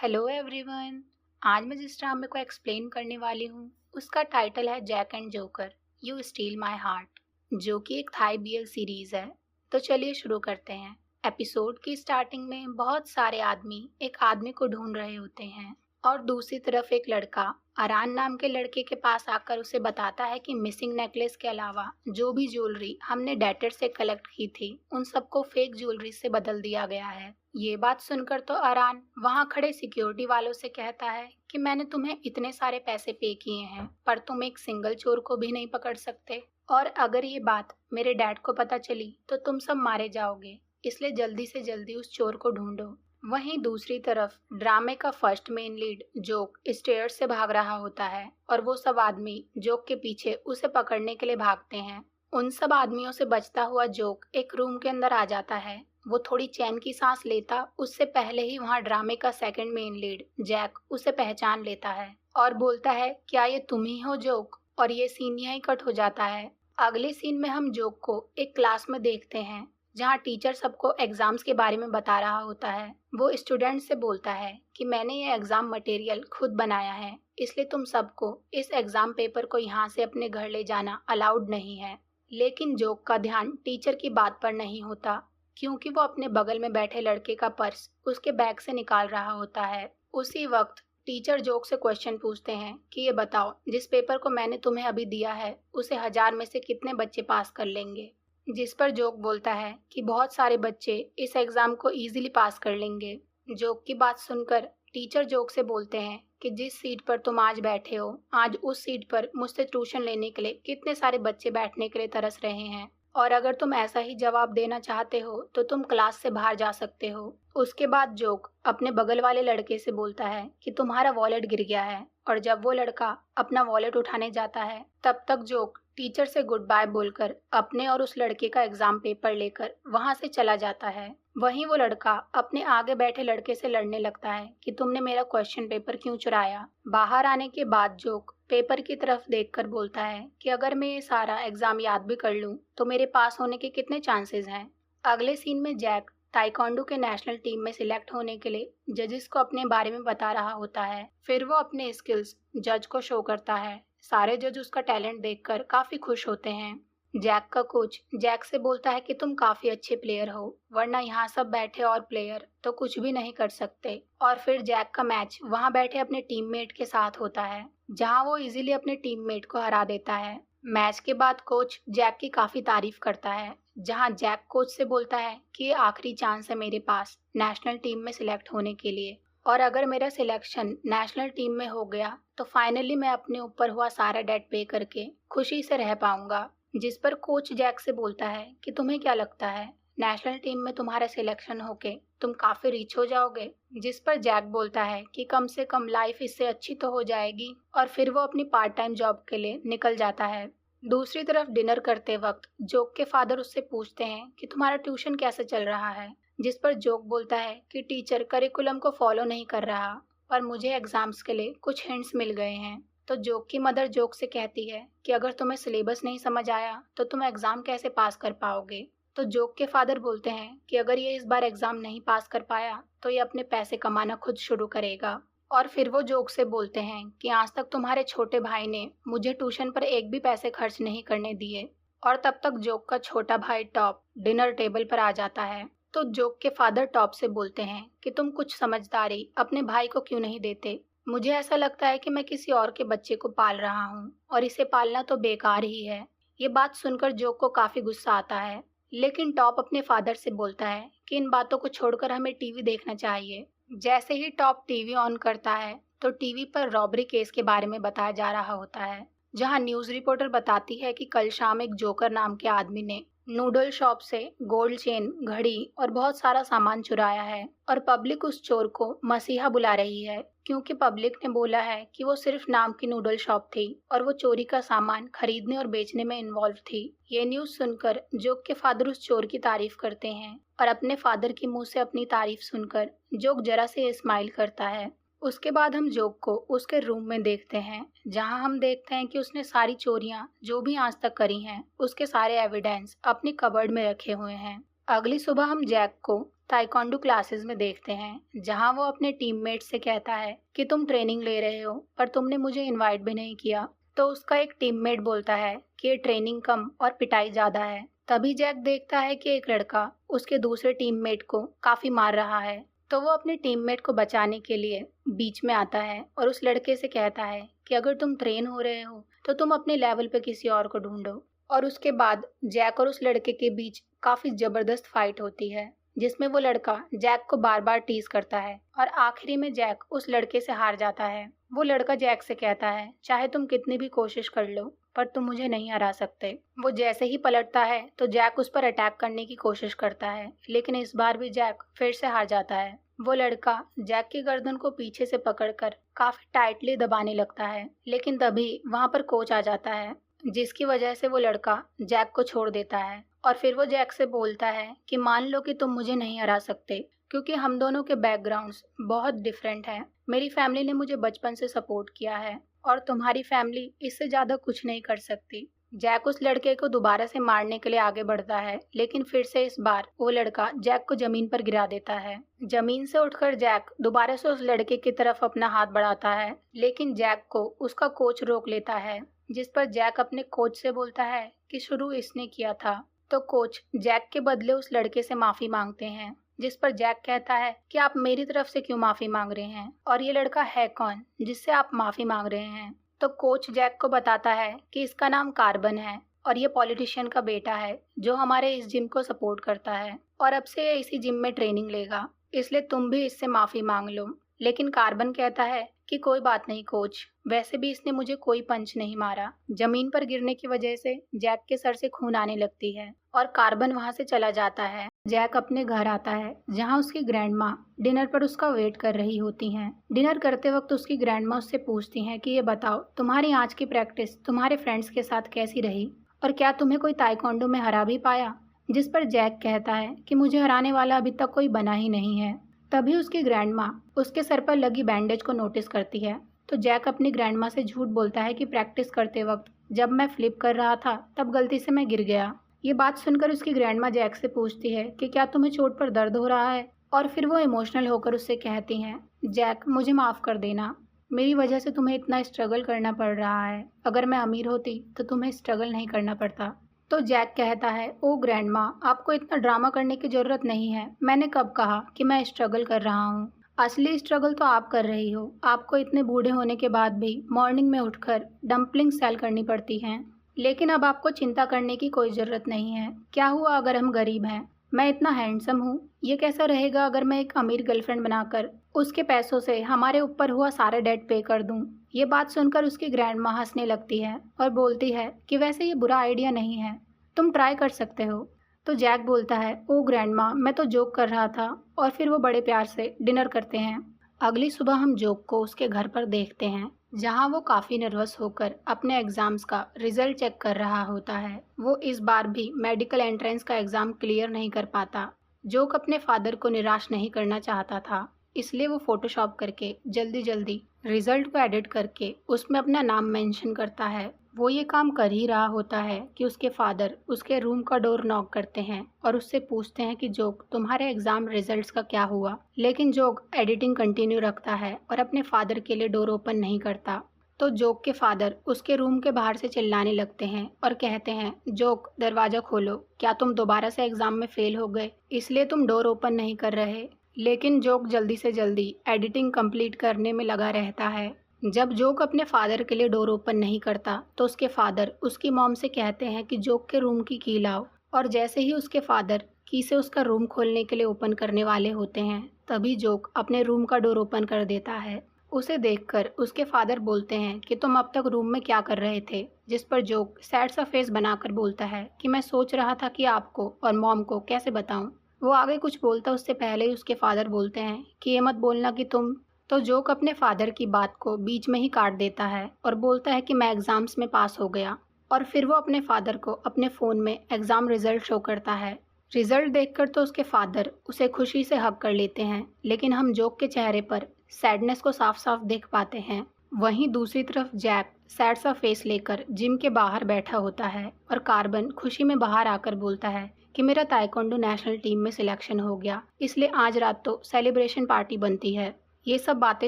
Hello everyone. आज मैं जिस ड्रामे को एक्सप्लेन करने वाली हूँ उसका टाइटल है Jack and Joker you steal my heart, जो कि एक थाई बीएल सीरीज है। तो चलिए शुरू करते हैं। एपिसोड की स्टार्टिंग में बहुत सारे आदमी एक आदमी को ढूंढ रहे होते हैं और दूसरी तरफ एक लड़का अरान नाम के लड़के के पास आकर उसे बताता है कि मिसिंग नेकलेस के अलावा जो भी ज्वेलरी हमने डेटर से कलेक्ट की थी उन सबको फेक ज्वेलरी से बदल दिया गया है। ये बात सुनकर तो अरान वहां खड़े सिक्योरिटी वालों से कहता है कि मैंने तुम्हें इतने सारे पैसे पे किए हैं पर तुम एक सिंगल चोर को भी नहीं पकड़ सकते, और अगर ये बात मेरे डैड को पता चली तो तुम सब मारे जाओगे, इसलिए जल्दी से जल्दी उस चोर को ढूंढो। वहीं दूसरी तरफ ड्रामे का first main lead joke stairs से भाग रहा होता है और वो सब आदमी जोक के पीछे उसे पकड़ने के लिए भागते हैं। उन सब आदमियों से बचता हुआ जोक एक रूम के अंदर आ जाता है। वो थोड़ी चैन की सांस लेता उससे पहले ही वहां ड्रामे का सेकंड मेन लीड जैक उसे पहचान लेता है और बोलता है, क्या ये तुम ही हो जोक? और ये सीन यहीं कट हो जाता है। अगले सीन में हम जोक को एक क्लास में देखते हैं जहाँ टीचर सबको एग्जाम्स के बारे में बता रहा होता है। वो स्टूडेंट से बोलता है कि मैंने ये एग्जाम मटेरियल खुद बनाया है, इसलिए तुम सबको इस एग्जाम पेपर को यहाँ से अपने घर ले जाना अलाउड नहीं है। लेकिन जोक का ध्यान टीचर की बात पर नहीं होता क्योंकि वो अपने बगल में बैठे लड़के का पर्स उसके बैग से निकाल रहा होता है। उसी वक्त टीचर जोक से क्वेश्चन पूछते हैं कि ये बताओ, जिस पेपर को मैंने तुम्हें अभी दिया है उसे 1000 में से कितने बच्चे पास कर लेंगे? जिस पर जोक बोलता है कि बहुत सारे बच्चे इस एग्जाम को इजीली पास कर लेंगे। जोक की बात सुनकर टीचर जोक से बोलते हैं कि जिस सीट पर तुम आज बैठे हो, आज उस सीट पर मुझसे ट्यूशन लेने के लिए कितने सारे बच्चे बैठने के लिए तरस रहे हैं, और अगर तुम ऐसा ही जवाब देना चाहते हो तो तुम क्लास से बाहर जा सकते हो। उसके बाद जोक अपने बगल वाले लड़के से बोलता है कि तुम्हारा वॉलेट गिर गया है, और जब वो लड़का अपना वॉलेट उठाने जाता है तब तक जोक टीचर से गुड बाय बोलकर अपने और उस लड़के का एग्जाम पेपर लेकर वहां से चला जाता है। वहीं वो लड़का अपने आगे बैठे लड़के से लड़ने लगता है कि तुमने मेरा क्वेश्चन पेपर क्यों चुराया। बाहर आने के बाद जोक पेपर की तरफ देखकर बोलता है कि अगर मैं ये सारा एग्जाम याद भी कर लूं तो मेरे पास होने के कितने चांसेस हैं। अगले सीन में जैक ताइक्वांडो के नेशनल टीम में सिलेक्ट होने के लिए जजेस को अपने बारे में बता रहा होता है। फिर वो अपने स्किल्स जज को शो करता है। सारे जज उसका टैलेंट देखकर काफी खुश होते हैं। जैक का कोच जैक से बोलता है कि तुम काफी अच्छे प्लेयर हो, वरना यहाँ सब बैठे और प्लेयर तो कुछ भी नहीं कर सकते। और फिर जैक का मैच वहाँ बैठे अपने टीममेट के साथ होता है जहाँ वो इजीली अपने टीममेट को हरा देता है। मैच के बाद कोच जैक की काफी तारीफ करता है, जहाँ जैक कोच से बोलता है कि ये आखिरी चांस है मेरे पास नेशनल टीम में सिलेक्ट होने के लिए, और अगर मेरा सिलेक्शन नेशनल टीम में हो गया तो फाइनली मैं अपने ऊपर हुआ सारा डेट पे करके खुशी से रह पाऊंगा। जिस पर कोच जैक से बोलता है कि तुम्हें क्या लगता है नेशनल टीम में तुम्हारा सिलेक्शन होके तुम काफी रिच हो जाओगे? जिस पर जैक बोलता है कि कम से कम लाइफ इससे अच्छी तो हो जाएगी, और फिर वो अपनी पार्ट टाइम जॉब के लिए निकल जाता है। दूसरी तरफ डिनर करते वक्त जोक के फादर उससे पूछते हैं कि तुम्हारा ट्यूशन कैसे चल रहा है। जिस पर जोक बोलता है कि टीचर करिकुलम को फॉलो नहीं कर रहा, पर मुझे एग्जाम्स के लिए कुछ हिंट्स मिल गए हैं। तो जोक की मदर जोक से कहती है कि अगर तुम्हें सिलेबस नहीं समझ आया तो तुम एग्जाम कैसे पास कर पाओगे। तो जोक के फादर बोलते हैं कि अगर ये इस बार एग्जाम नहीं पास कर पाया तो ये अपने पैसे कमाना खुद शुरू करेगा। और फिर वो जोक से बोलते हैं कि आज तक तुम्हारे छोटे भाई ने मुझे ट्यूशन पर एक भी पैसे खर्च नहीं करने दिए। और तब तक जोक का छोटा भाई टॉप डिनर टेबल पर आ जाता है। तो जोक के फादर टॉप से बोलते हैं कि तुम कुछ समझदारी अपने भाई को क्यों नहीं देते? मुझे ऐसा लगता है कि मैं किसी और के बच्चे को पाल रहा हूँ और इसे पालना तो बेकार ही है। ये बात सुनकर जोक को काफी गुस्सा आता है, लेकिन टॉप अपने फादर से बोलता है कि इन बातों को छोड़कर हमें टीवी देखना चाहिए। जैसे ही टॉप टीवी ऑन करता है तो टीवी पर रॉबरी केस के बारे में बताया जा रहा होता है, जहां न्यूज रिपोर्टर बताती है कि कल शाम एक जोकर नाम के आदमी ने नूडल शॉप से गोल्ड चेन, घड़ी और बहुत सारा सामान चुराया है, और पब्लिक उस चोर को मसीहा बुला रही है क्योंकि पब्लिक ने बोला है कि वो सिर्फ नाम की नूडल शॉप थी और वो चोरी का सामान खरीदने और बेचने में इन्वॉल्व थी। ये न्यूज सुनकर जोक के फादर उस चोर की तारीफ करते हैं, और अपने फादर के मुंह से अपनी तारीफ सुनकर जोक जरा से स्माइल करता है। उसके बाद हम जोक को उसके रूम में देखते हैं, जहां हम देखते हैं कि उसने सारी चोरियां जो भी आज तक करी हैं उसके सारे एविडेंस अपनी कबर्ड में रखे हुए हैं। अगली सुबह हम जैक को ताइक्वांडो क्लासेस में देखते हैं, जहां वो अपने टीममेट से कहता है कि तुम ट्रेनिंग ले रहे हो पर तुमने मुझे इनवाइट भी नहीं किया। तो उसका एक टीममेट बोलता है कि ये ट्रेनिंग कम और पिटाई ज़्यादा है। तभी जैक देखता है कि एक लड़का उसके दूसरे टीममेट को काफ़ी मार रहा है। तो वो अपने टीममेट को बचाने के लिए बीच में आता है और उस लड़के से कहता है कि अगर तुम ट्रेन हो रहे हो तो तुम अपने लेवल पे किसी और को ढूंढो। और उसके बाद जैक और उस लड़के के बीच काफ़ी ज़बरदस्त फाइट होती है, जिसमें वो लड़का जैक को बार बार टीज करता है और आखिरी में जैक उस लड़के से हार जाता है। वो लड़का जैक से कहता है, चाहे तुम कितनी भी कोशिश कर लो पर तुम मुझे नहीं हरा सकते। वो जैसे ही पलटता है तो जैक उस पर अटैक करने की कोशिश करता है, लेकिन इस बार भी जैक फिर से हार जाता है। वो लड़का जैक की गर्दन को पीछे से पकड़कर काफी टाइटली दबाने लगता है, लेकिन तभी वहां पर कोच आ जाता है, जिसकी वजह से वो लड़का जैक को छोड़ देता है। और फिर वो जैक से बोलता है कि मान लो कि तुम मुझे नहीं हरा सकते, क्योंकि हम दोनों के बैकग्राउंड्स बहुत डिफरेंट हैं। मेरी फैमिली ने मुझे बचपन से सपोर्ट किया है और तुम्हारी फैमिली इससे ज़्यादा कुछ नहीं कर सकती। जैक उस लड़के को दोबारा से मारने के लिए आगे बढ़ता है, लेकिन फिर से इस बार वो लड़का जैक को जमीन पर गिरा देता है। जमीन से उठकर जैक दोबारा से उस लड़के की तरफ अपना हाथ बढ़ाता है, लेकिन जैक को उसका कोच रोक लेता है, जिस पर जैक अपने कोच से बोलता है कि शुरू इसने किया था। तो कोच जैक के बदले उस लड़के से माफ़ी मांगते हैं, जिस पर जैक कहता है कि आप मेरी तरफ से क्यों माफ़ी मांग रहे हैं और ये लड़का है कौन जिससे आप माफ़ी मांग रहे हैं। तो कोच जैक को बताता है कि इसका नाम कार्बन है और ये पॉलिटिशियन का बेटा है जो हमारे इस जिम को सपोर्ट करता है और अब से ये इसी जिम में ट्रेनिंग लेगा, इसलिए तुम भी इससे माफ़ी मांग लो। लेकिन कार्बन कहता है कि कोई बात नहीं कोच, वैसे भी इसने मुझे कोई पंच नहीं मारा। जमीन पर गिरने की वजह से जैक के सर से खून आने लगती है और कार्बन वहां से चला जाता है। जैक अपने घर आता है, जहां उसकी ग्रैंड माँ डिनर पर उसका वेट कर रही होती हैं। डिनर करते वक्त उसकी ग्रैंड माँ उससे पूछती हैं कि ये बताओ तुम्हारी आज की प्रैक्टिस तुम्हारे फ्रेंड्स के साथ कैसी रही और क्या तुम्हें कोई ताइक्वांडो में हरा भी पाया। जिस पर जैक कहता है कि मुझे हराने वाला अभी तक कोई बना ही नहीं है। तभी उसकी ग्रैंड माँ उसके सर पर लगी बैंडेज को नोटिस करती है। तो जैक अपनी ग्रैंड माँ से झूठ बोलता है कि प्रैक्टिस करते वक्त जब मैं फ्लिप कर रहा था तब गलती से मैं गिर गया। ये बात सुनकर उसकी ग्रैंड माँ जैक से पूछती है कि क्या तुम्हें चोट पर दर्द हो रहा है, और फिर वो इमोशनल होकर उससे कहती हैं, जैक मुझे माफ़ कर देना, मेरी वजह से तुम्हें इतना स्ट्रगल करना पड़ रहा है। अगर मैं अमीर होती तो तुम्हें स्ट्रगल नहीं करना पड़ता। तो जैक कहता है, ओ ग्रैंड माँ, आपको इतना ड्रामा करने की ज़रूरत नहीं है। मैंने कब कहा कि मैं स्ट्रगल कर रहा हूँ। असली स्ट्रगल तो आप कर रही हो। आपको इतने बूढ़े होने के बाद भी मॉर्निंग में उठकर डंपलिंग सेल करनी पड़ती हैं। लेकिन अब आपको चिंता करने की कोई ज़रूरत नहीं है। क्या हुआ अगर हम गरीब हैं? मैं इतना हैंडसम हूँ, ये कैसा रहेगा अगर मैं एक अमीर गर्लफ्रेंड बनाकर उसके पैसों से हमारे ऊपर हुआ सारे डेट पे कर दूँ। ये बात सुनकर उसकी ग्रैंड माँ हंसने लगती है और बोलती है कि वैसे ये बुरा आइडिया नहीं है, तुम ट्राई कर सकते हो। तो जैक बोलता है, ओ ग्रैंड माँ, मैं तो जोक कर रहा था। और फिर वो बड़े प्यार से डिनर करते हैं। अगली सुबह हम जोक को उसके घर पर देखते हैं, जहां वो काफ़ी नर्वस होकर अपने एग्ज़ाम्स का रिजल्ट चेक कर रहा होता है। वो इस बार भी मेडिकल एंट्रेंस का एग्ज़ाम क्लियर नहीं कर पाता। जोक अपने फादर को निराश नहीं करना चाहता था, इसलिए वो फोटोशॉप करके जल्दी जल्दी रिजल्ट को एडिट करके उसमें अपना नाम मेंशन करता है। वो ये काम कर ही रहा होता है कि उसके फादर उसके रूम का डोर नॉक करते हैं और उससे पूछते हैं कि जोक, तुम्हारे एग्ज़ाम रिजल्ट्स का क्या हुआ। लेकिन जोक एडिटिंग कंटिन्यू रखता है और अपने फादर के लिए डोर ओपन नहीं करता। तो जोक के फादर उसके रूम के बाहर से चिल्लाने लगते हैं और कहते हैं, जोक दरवाज़ा खोलो, क्या तुम दोबारा से एग्ज़ाम में फ़ेल हो गए इसलिए तुम डोर ओपन नहीं कर रहे। लेकिन जोक जल्दी से जल्दी एडिटिंग कंप्लीट करने में लगा रहता है। जब जोक अपने फादर के लिए डोर ओपन नहीं करता तो उसके फादर उसकी मॉम से कहते हैं कि जोक के रूम की की लाओ। और जैसे ही उसके फादर की से उसका रूम खोलने के लिए ओपन करने वाले होते हैं, तभी जोक अपने रूम का डोर ओपन कर देता है। उसे देखकर उसके फादर बोलते हैं कि तुम अब तक रूम में क्या कर रहे थे। जिस पर जोक सैड सा फेस बनाकर बोलता है कि मैं सोच रहा था कि आपको और मॉम को कैसे बताऊं। वो आगे कुछ बोलता उससे पहले ही उसके फादर बोलते हैं कि ये मत बोलना कि तुम। तो जोक अपने फादर की बात को बीच में ही काट देता है और बोलता है कि मैं एग्ज़ाम्स में पास हो गया। और फिर वो अपने फादर को अपने फ़ोन में एग्ज़ाम रिज़ल्ट शो करता है। रिज़ल्ट देखकर तो उसके फादर उसे खुशी से हग कर लेते हैं, लेकिन हम जोक के चेहरे पर सैडनेस को साफ साफ देख पाते हैं। वहीं दूसरी तरफ जैक सैड सा फेस लेकर जिम के बाहर बैठा होता है और कार्बन खुशी में बाहर आकर बोलता है कि मेरा ताइक्वांडो नेशनल टीम में सिलेक्शन हो गया, इसलिए आज रात तो सेलिब्रेशन पार्टी बनती है। ये सब बातें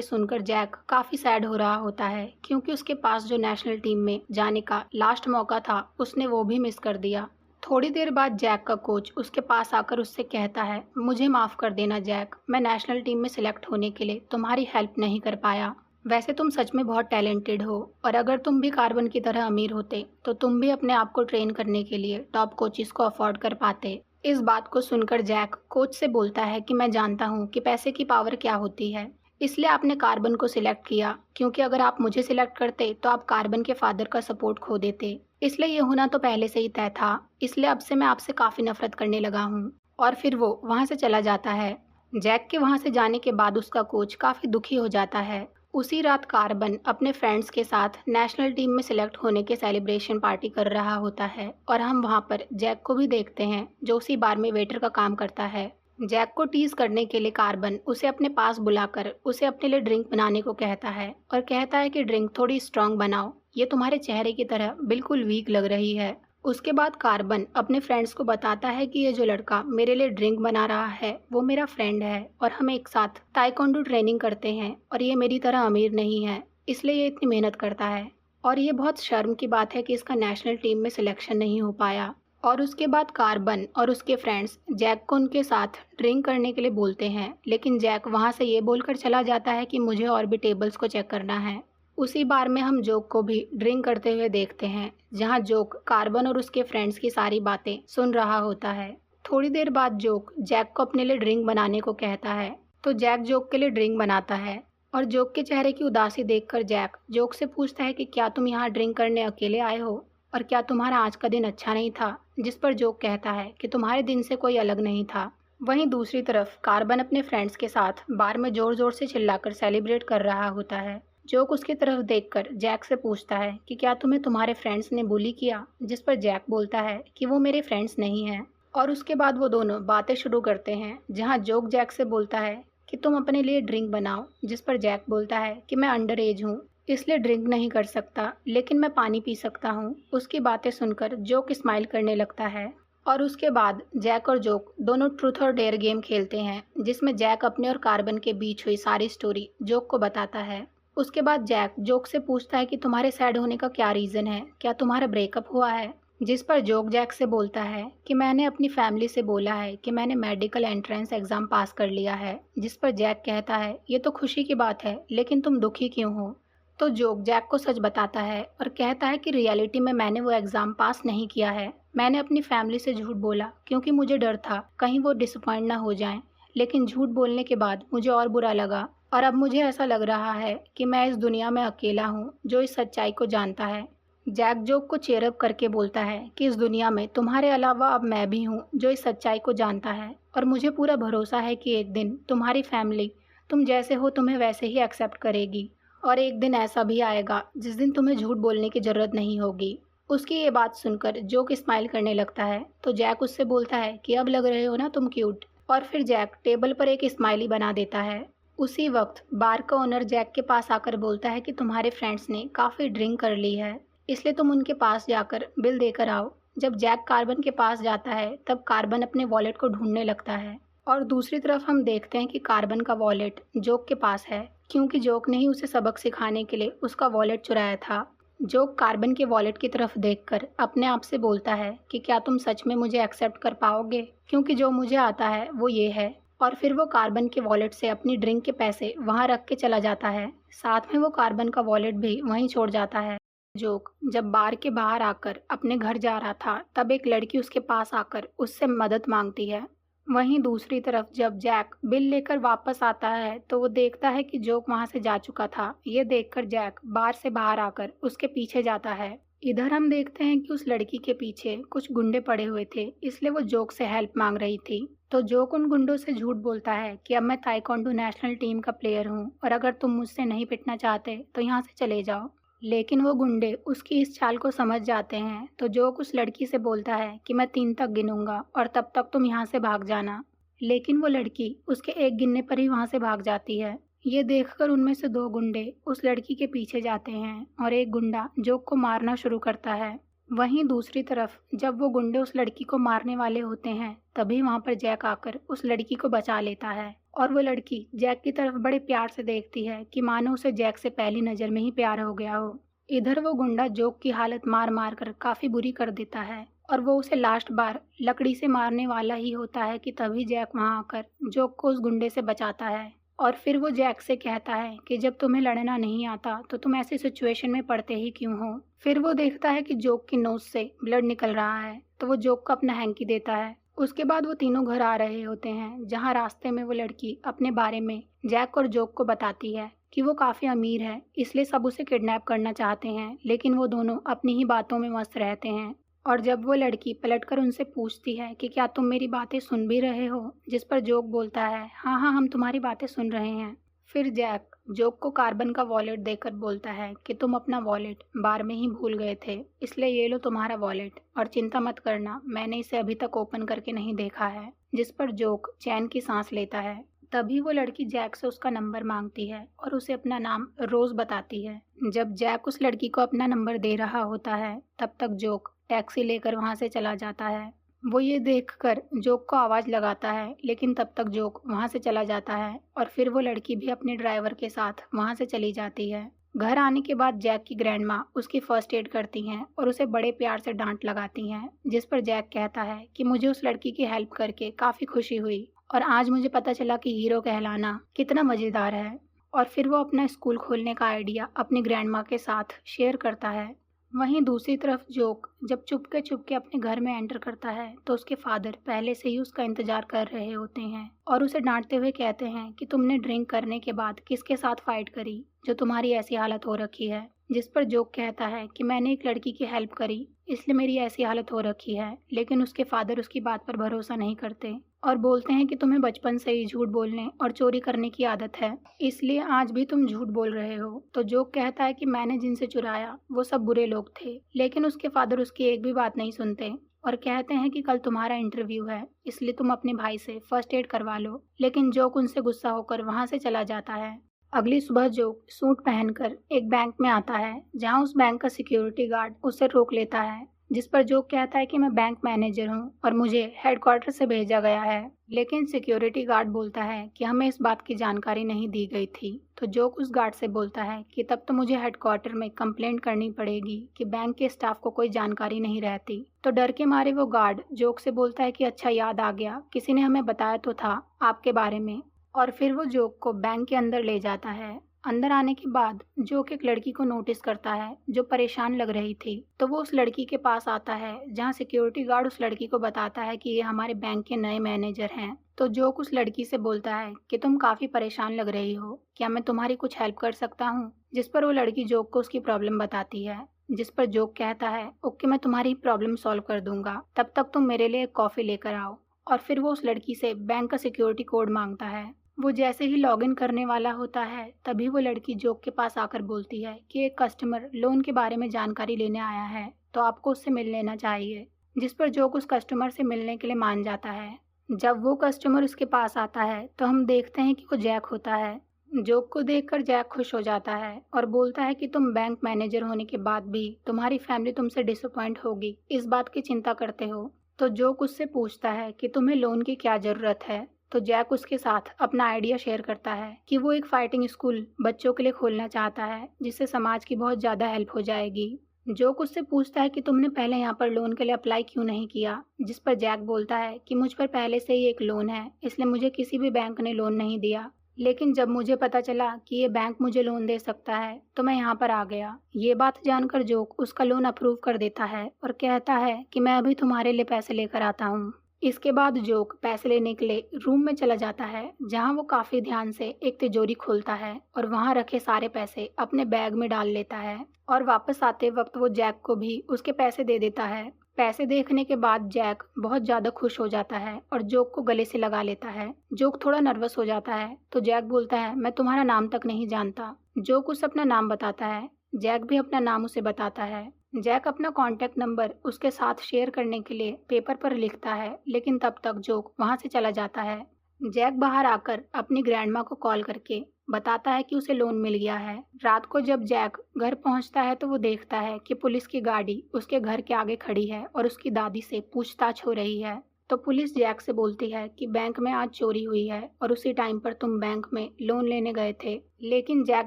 सुनकर जैक काफ़ी सैड हो रहा होता है, क्योंकि उसके पास जो नेशनल टीम में जाने का लास्ट मौका था उसने वो भी मिस कर दिया। थोड़ी देर बाद जैक का कोच उसके पास आकर उससे कहता है, मुझे माफ़ कर देना जैक, मैं नेशनल टीम में सिलेक्ट होने के लिए तुम्हारी हेल्प नहीं कर पाया। वैसे तुम सच में बहुत टैलेंटेड हो, और अगर तुम भी कार्बन की तरह अमीर होते तो तुम भी अपने आप को ट्रेन करने के लिए टॉप कोचिस को अफोर्ड कर पाते। इस बात को सुनकर जैक कोच से बोलता है कि मैं जानता हूँ कि पैसे की पावर क्या होती है, इसलिए आपने कार्बन को सिलेक्ट किया, क्योंकि अगर आप मुझे सिलेक्ट करते तो आप कार्बन के फादर का सपोर्ट खो देते। इसलिए ये होना तो पहले से ही तय था, इसलिए अब से मैं आपसे काफ़ी नफरत करने लगा हूँ। और फिर वो वहाँ से चला जाता है। जैक के वहाँ से जाने के बाद उसका कोच काफ़ी दुखी हो जाता है। उसी रात कार्बन अपने फ्रेंड्स के साथ नेशनल टीम में सिलेक्ट होने के सेलिब्रेशन पार्टी कर रहा होता है, और हम वहाँ पर जैक को भी देखते हैं जो उसी बार में वेटर का काम करता है। जैक को टीज करने के लिए कार्बन उसे अपने पास बुलाकर उसे अपने लिए ड्रिंक बनाने को कहता है, और कहता है कि ड्रिंक थोड़ी स्ट्रांग बनाओ, ये तुम्हारे चेहरे की तरह बिल्कुल वीक लग रही है। उसके बाद कार्बन अपने फ्रेंड्स को बताता है कि ये जो लड़का मेरे लिए ड्रिंक बना रहा है वो मेरा फ्रेंड है, और हम एक साथ ताइक्वांडो ट्रेनिंग करते हैं, और ये मेरी तरह अमीर नहीं है, इसलिए ये इतनी मेहनत करता है। और ये बहुत शर्म की बात है कि इसका नेशनल टीम में सिलेक्शन नहीं हो पाया। और उसके बाद कार्बन और उसके फ्रेंड्स जैक को उनके साथ ड्रिंक करने के लिए बोलते हैं, लेकिन जैक वहाँ से ये बोलकर चला जाता है कि मुझे और भी टेबल्स को चेक करना है। उसी बार में हम जोक को भी ड्रिंक करते हुए देखते हैं, जहाँ जोक कार्बन और उसके फ्रेंड्स की सारी बातें सुन रहा होता है। थोड़ी देर बाद जोक जैक को अपने लिए ड्रिंक बनाने को कहता है, तो जैक जोक के लिए ड्रिंक बनाता है। और जोक के चेहरे की उदासी देखकर जैक जोक से पूछता है कि क्या तुम यहाँ ड्रिंक करने अकेले आए हो, और क्या तुम्हारा आज का दिन अच्छा नहीं था? जिस पर जोक कहता है कि तुम्हारे दिन से कोई अलग नहीं था। वहीं दूसरी तरफ कार्बन अपने फ्रेंड्स के साथ बार में जोर जोर से चिल्लाकर सेलिब्रेट कर रहा होता है। जोक उसकी तरफ देखकर जैक से पूछता है कि क्या तुम्हें तुम्हारे फ्रेंड्स ने बुली किया? जिस पर जैक बोलता है कि वो मेरे फ्रेंड्स नहीं हैं। और उसके बाद वो दोनों बातें शुरू करते हैं, जहाँ जोक जैक से बोलता है कि तुम अपने लिए ड्रिंक बनाओ, जिस पर जैक बोलता है कि मैं अंडर एज हूँ, इसलिए ड्रिंक नहीं कर सकता, लेकिन मैं पानी पी सकता हूँ। उसकी बातें सुनकर जोक स्माइल करने लगता है। और उसके बाद जैक और जोक दोनों ट्रूथ और डेयर गेम खेलते हैं, जिसमें जैक अपने और कार्बन के बीच हुई सारी स्टोरी जोक को बताता है। उसके बाद जैक जोक से पूछता है कि तुम्हारे सैड होने का क्या रीज़न है, क्या तुम्हारा ब्रेकअप हुआ है? जिस पर जोक जैक से बोलता है कि मैंने अपनी फैमिली से बोला है कि मैंने मेडिकल एंट्रेंस एग्ज़ाम पास कर लिया है। जिस पर जैक कहता है ये तो खुशी की बात है, लेकिन तुम दुखी क्यों हो? तो जोक जैक को सच बताता है और कहता है कि रियलिटी में मैंने वो एग्ज़ाम पास नहीं किया है। मैंने अपनी फैमिली से झूठ बोला क्योंकि मुझे डर था कहीं वो डिसअपॉइंट ना हो जाएं, लेकिन झूठ बोलने के बाद मुझे और बुरा लगा, और अब मुझे ऐसा लग रहा है कि मैं इस दुनिया में अकेला हूँ जो इस सच्चाई को जानता है। जैक जोक को चेयरअप करके बोलता है कि इस दुनिया में तुम्हारे अलावा अब मैं भी हूँ जो इस सच्चाई को जानता है, और मुझे पूरा भरोसा है कि एक दिन तुम्हारी फैमिली तुम जैसे हो तुम्हें वैसे ही एक्सेप्ट करेगी, और एक दिन ऐसा भी आएगा जिस दिन तुम्हें झूठ बोलने की ज़रूरत नहीं होगी। उसकी ये बात सुनकर जोक स्माइल करने लगता है, तो जैक उससे बोलता है कि अब लग रहे हो ना तुम क्यूट, और फिर जैक टेबल पर एक स्माइली बना देता है। उसी वक्त बार का ओनर जैक के पास आकर बोलता है कि तुम्हारे फ्रेंड्स ने काफ़ी ड्रिंक कर ली है, इसलिए तुम उनके पास जाकर बिल देकर आओ। जब जैक कार्बन के पास जाता है तब कार्बन अपने वॉलेट को ढूंढने लगता है, और दूसरी तरफ हम देखते हैं कि कार्बन का वॉलेट जोक के पास है, क्योंकि जोक ने ही उसे सबक सिखाने के लिए उसका वॉलेट चुराया था। जोक कार्बन के वॉलेट की तरफ देखकर अपने आप से बोलता है कि क्या तुम सच में मुझे एक्सेप्ट कर पाओगे, क्योंकि जो मुझे आता है वो ये है। और फिर वो कार्बन के वॉलेट से अपनी ड्रिंक के पैसे वहाँ रख के चला जाता है, साथ में वो कार्बन का वॉलेट भी वहीं छोड़ जाता है। जोक जब बार के बाहर आकर अपने घर जा रहा था तब एक लड़की उसके पास आकर उससे मदद मांगती है। वहीं दूसरी तरफ जब जैक बिल लेकर वापस आता है तो वो देखता है कि जोक वहां से जा चुका था। ये देखकर जैक बार से बाहर आकर उसके पीछे जाता है। इधर हम देखते हैं कि उस लड़की के पीछे कुछ गुंडे पड़े हुए थे, इसलिए वो जोक से हेल्प मांग रही थी। तो जोक उन गुंडों से झूठ बोलता है कि अब मैं ताइक्वांडो नेशनल टीम का प्लेयर हूँ, और अगर तुम मुझसे नहीं पिटना चाहते तो यहाँ से चले जाओ। लेकिन वो गुंडे उसकी इस चाल को समझ जाते हैं, तो जोक उस लड़की से बोलता है कि मैं 3 तक गिनूंगा और तब तक तुम यहाँ से भाग जाना। लेकिन वो लड़की उसके 1 गिनने पर ही वहाँ से भाग जाती है। ये देखकर उनमें से 2 गुंडे उस लड़की के पीछे जाते हैं और एक गुंडा जोक को मारना शुरू करता है। वहीं दूसरी तरफ जब वो गुंडे उस लड़की को मारने वाले होते हैं तभी वहां पर जैक आकर उस लड़की को बचा लेता है और वो लड़की जैक की तरफ बड़े प्यार से देखती है कि मानो उसे जैक से पहली नजर में ही प्यार हो गया हो। इधर वो गुंडा जोक की हालत मार मार कर काफी बुरी कर देता है और वो उसे लास्ट बार लकड़ी से मारने वाला ही होता है कि तभी जैक वहां आकर जोक को उस गुंडे से बचाता है। और फिर वो जैक से कहता है कि जब तुम्हें लड़ना नहीं आता तो तुम ऐसी सिचुएशन में पड़ते ही क्यों हो। फिर वो देखता है कि जोक की नोज से ब्लड निकल रहा है तो वो जोक को अपना हैंकी देता है। उसके बाद वो तीनों घर आ रहे होते हैं जहाँ रास्ते में वो लड़की अपने बारे में जैक और जोक को बताती है कि वो काफी अमीर है इसलिए सब उसे किडनैप करना चाहते हैं, लेकिन वो दोनों अपनी ही बातों में मस्त रहते हैं। और जब वो लड़की पलटकर उनसे पूछती है कि क्या तुम मेरी बातें सुन भी रहे हो, जिस पर जोक बोलता है हाँ हाँ हम तुम्हारी बातें सुन रहे हैं। फिर जैक जोक को कार्बन का वॉलेट देकर बोलता है कि तुम अपना वॉलेट बार में ही भूल गए थे, इसलिए ये लो तुम्हारा वॉलेट और चिंता मत करना मैंने इसे अभी तक ओपन करके नहीं देखा है। जिस पर जोक चैन की सांस लेता है। तभी वो लड़की जैक से उसका नंबर मांगती है और उसे अपना नाम रोज बताती है। जब जैक उस लड़की को अपना नंबर दे रहा होता है तब तक जोक टैक्सी लेकर वहां से चला जाता है। वो ये देखकर जोक को आवाज लगाता है लेकिन तब तक जोक वहां से चला जाता है और फिर वो लड़की भी अपने ड्राइवर के साथ वहां से चली जाती है। घर आने के बाद जैक की ग्रैंडमा उसकी फर्स्ट एड करती हैं और उसे बड़े प्यार से डांट लगाती हैं, जिस पर जैक कहता है कि मुझे उस लड़की की हेल्प करके काफी खुशी हुई और आज मुझे पता चला कि हीरो कहलाना कितना मजेदार है। और फिर वो अपना स्कूल खोलने का आइडिया अपनी ग्रैंडमा के साथ शेयर करता है। वहीं दूसरी तरफ जोक जब चुपके चुपके अपने घर में एंटर करता है तो उसके फादर पहले से ही उसका इंतजार कर रहे होते हैं और उसे डांटते हुए कहते हैं कि तुमने ड्रिंक करने के बाद किसके साथ फाइट करी जो तुम्हारी ऐसी हालत हो रखी है। जिस पर जोक कहता है कि मैंने एक लड़की की हेल्प करी इसलिए मेरी ऐसी हालत हो रखी है, लेकिन उसके फादर उसकी बात पर भरोसा नहीं करते और बोलते हैं कि तुम्हें बचपन से ही झूठ बोलने और चोरी करने की आदत है, इसलिए आज भी तुम झूठ बोल रहे हो। तो जोक कहता है कि मैंने जिनसे चुराया वो सब बुरे लोग थे, लेकिन उसके फादर उसकी एक भी बात नहीं सुनते और कहते हैं कि कल तुम्हारा इंटरव्यू है इसलिए तुम अपने भाई से फर्स्ट एड करवा लो। लेकिन जोक उनसे गुस्सा होकर वहां से चला जाता है। अगली सुबह जोक सूट पहनकर एक बैंक में आता है जहां उस बैंक का सिक्योरिटी गार्ड उसे रोक लेता है, जिस पर जोक कहता है कि मैं बैंक मैनेजर हूं और मुझे हेडक्वार्टर से भेजा गया है। लेकिन सिक्योरिटी गार्ड बोलता है कि हमें इस बात की जानकारी नहीं दी गई थी। तो जोक उस गार्ड से बोलता है कि तब तो मुझे हेडक्वार्टर में कंप्लेंट करनी पड़ेगी कि बैंक के स्टाफ को कोई जानकारी नहीं रहती। तो डर के मारे वो गार्ड जोक से बोलता है कि अच्छा याद आ गया, किसी ने हमें बताया तो था आपके बारे में। और फिर वो जोक को बैंक के अंदर ले जाता है। अंदर आने के बाद जोक एक लड़की को नोटिस करता है जो परेशान लग रही थी, तो वो उस लड़की के पास आता है जहां सिक्योरिटी गार्ड उस लड़की को बताता है कि ये हमारे बैंक के नए मैनेजर हैं। तो जोक उस लड़की से बोलता है कि तुम काफी परेशान लग रही हो, क्या मैं तुम्हारी कुछ हेल्प कर सकता हूँ। जिस पर वो लड़की जोक को उसकी प्रॉब्लम बताती है, जिस पर जोक कहता है ओके मैं तुम्हारी प्रॉब्लम सॉल्व कर दूंगा, तब तक तुम मेरे लिए कॉफी लेकर आओ। और फिर वो उस लड़की से बैंक का सिक्योरिटी कोड मांगता है। वो जैसे ही लॉगिन करने वाला होता है तभी वो लड़की जोक के पास आकर बोलती है कि एक कस्टमर लोन के बारे में जानकारी लेने आया है तो आपको उससे मिल लेना चाहिए। जिस पर जोक उस कस्टमर से मिलने के लिए मान जाता है। जब वो कस्टमर उसके पास आता है तो हम देखते हैं कि वो जैक होता है। जोक को देखकर जैक खुश हो जाता है और बोलता है कि तुम बैंक मैनेजर होने के बाद भी तुम्हारी फैमिली तुमसे डिसअपॉइंट होगी, इस बात की चिंता करते हो। तो जोक उससे पूछता है कि तुम्हें लोन की क्या जरूरत है। तो जैक उसके साथ अपना आइडिया शेयर करता है कि वो एक फाइटिंग स्कूल बच्चों के लिए खोलना चाहता है जिससे समाज की बहुत ज़्यादा हेल्प हो जाएगी। जोक उससे पूछता है कि तुमने पहले यहाँ पर लोन के लिए अप्लाई क्यों नहीं किया। जिस पर जैक बोलता है कि मुझ पर पहले से ही एक लोन है इसलिए मुझे किसी भी बैंक ने लोन नहीं दिया, लेकिन जब मुझे पता चला कि ये बैंक मुझे लोन दे सकता है तो मैं यहाँ पर आ गया। ये बात जानकर जोक उसका लोन अप्रूव कर देता है और कहता है कि मैं अभी तुम्हारे लिए पैसे लेकर आता हूँ। इसके बाद जोक पैसे लेने के लिए रूम में चला जाता है जहां वो काफी ध्यान से एक तिजोरी खोलता है और वहां रखे सारे पैसे अपने बैग में डाल लेता है और वापस आते वक्त वो जैक को भी उसके पैसे दे देता है। पैसे देखने के बाद जैक बहुत ज्यादा खुश हो जाता है और जोक को गले से लगा लेता है। जोक थोड़ा नर्वस हो जाता है तो जैक बोलता है मैं तुम्हारा नाम तक नहीं जानता। जोक उसे अपना नाम बताता है, जैक भी अपना नाम उसे बताता है। जैक अपना कॉन्टैक्ट नंबर उसके साथ शेयर करने के लिए पेपर पर लिखता है, लेकिन तब तक जोक वहां से चला जाता है। जैक बाहर आकर अपनी ग्रैंडमा को कॉल करके बताता है कि उसे लोन मिल गया है। रात को जब जैक घर पहुंचता है तो वो देखता है कि पुलिस की गाड़ी उसके घर के आगे खड़ी है और उसकी दादी से पूछताछ हो रही है। तो पुलिस जैक से बोलती है कि बैंक में आज चोरी हुई है और उसी टाइम पर तुम बैंक में लोन लेने गए थे। लेकिन जैक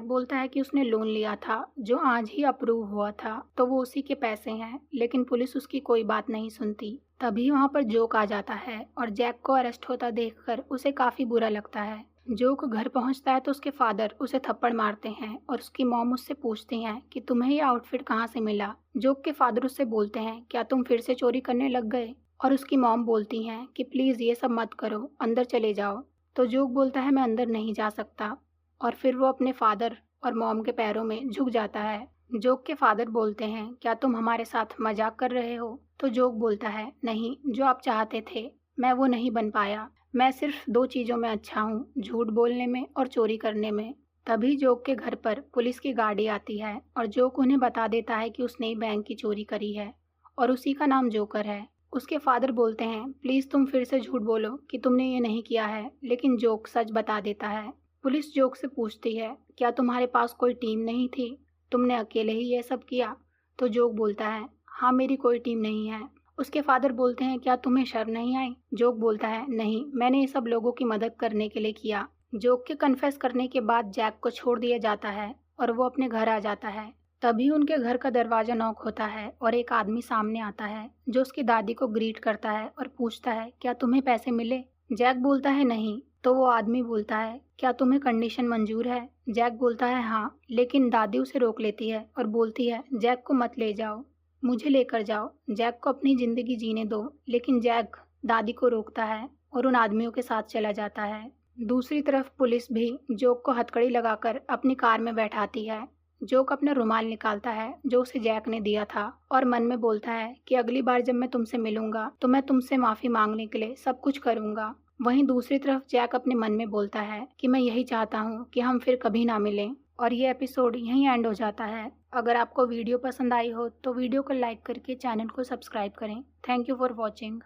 बोलता है कि उसने लोन लिया था जो आज ही अप्रूव हुआ था, तो वो उसी के पैसे हैं। लेकिन पुलिस उसकी कोई बात नहीं सुनती। तभी वहाँ पर जोक आ जाता है और जैक को अरेस्ट होता देखकर उसे काफी बुरा लगता है। जोक घर पहुंचता है तो उसके फादर उसे थप्पड़ मारते हैं और उसकी मॉम उससे पूछती हैं कि तुम्हें ये आउटफिट कहाँ से मिला। जोक के फादर उससे बोलते हैं क्या तुम फिर से चोरी करने लग गए, और उसकी मॉम बोलती हैं कि प्लीज़ ये सब मत करो, अंदर चले जाओ। तो जोक बोलता है मैं अंदर नहीं जा सकता, और फिर वो अपने फादर और मॉम के पैरों में झुक जाता है। जोक के फादर बोलते हैं क्या तुम हमारे साथ मजाक कर रहे हो। तो जोक बोलता है नहीं, जो आप चाहते थे मैं वो नहीं बन पाया। मैं सिर्फ 2 चीज़ों में अच्छा हूँ, झूठ बोलने में और चोरी करने में। तभी जोक के घर पर पुलिस की गाड़ी आती है और जोक उन्हें बता देता है कि उसने ही बैंक की चोरी करी है और उसी का नाम जोकर है। उसके फादर बोलते हैं प्लीज़ तुम फिर से झूठ बोलो कि तुमने ये नहीं किया है, लेकिन जोक सच बता देता है। पुलिस जोक से पूछती है क्या तुम्हारे पास कोई टीम नहीं थी, तुमने अकेले ही ये सब किया। तो जोक बोलता है हाँ, मेरी कोई टीम नहीं है। उसके फादर बोलते हैं क्या तुम्हें शर्म नहीं आई। जोक बोलता है नहीं, मैंने ये सब लोगों की मदद करने के लिए किया। जोक के कन्फेस करने के बाद जैक को छोड़ दिया जाता है और वो अपने घर आ जाता है। तभी उनके घर का दरवाजा नॉक होता है और एक आदमी सामने आता है जो उसकी दादी को ग्रीट करता है और पूछता है क्या तुम्हें पैसे मिले। जैक बोलता है नहीं। तो वो आदमी बोलता है क्या तुम्हें कंडीशन मंजूर है। जैक बोलता है हाँ, लेकिन दादी उसे रोक लेती है और बोलती है जैक को मत ले जाओ, मुझे लेकर जाओ, जैक को अपनी जिंदगी जीने दो। लेकिन जैक दादी को रोकता है और उन आदमियों के साथ चला जाता है। दूसरी तरफ पुलिस भी जोक को हथकड़ी लगाकर अपनी कार में बैठाती है। जोक अपना रुमाल निकालता है जो उसे जैक ने दिया था और मन में बोलता है कि अगली बार जब मैं तुमसे मिलूंगा तो मैं तुमसे माफी मांगने के लिए सब कुछ करूंगा। वहीं दूसरी तरफ जैक अपने मन में बोलता है कि मैं यही चाहता हूँ कि हम फिर कभी ना मिलें। और ये एपिसोड यहीं एंड हो जाता है। अगर आपको वीडियो पसंद आई हो तो वीडियो को लाइक करके चैनल को सब्सक्राइब करें। Thank you for watching.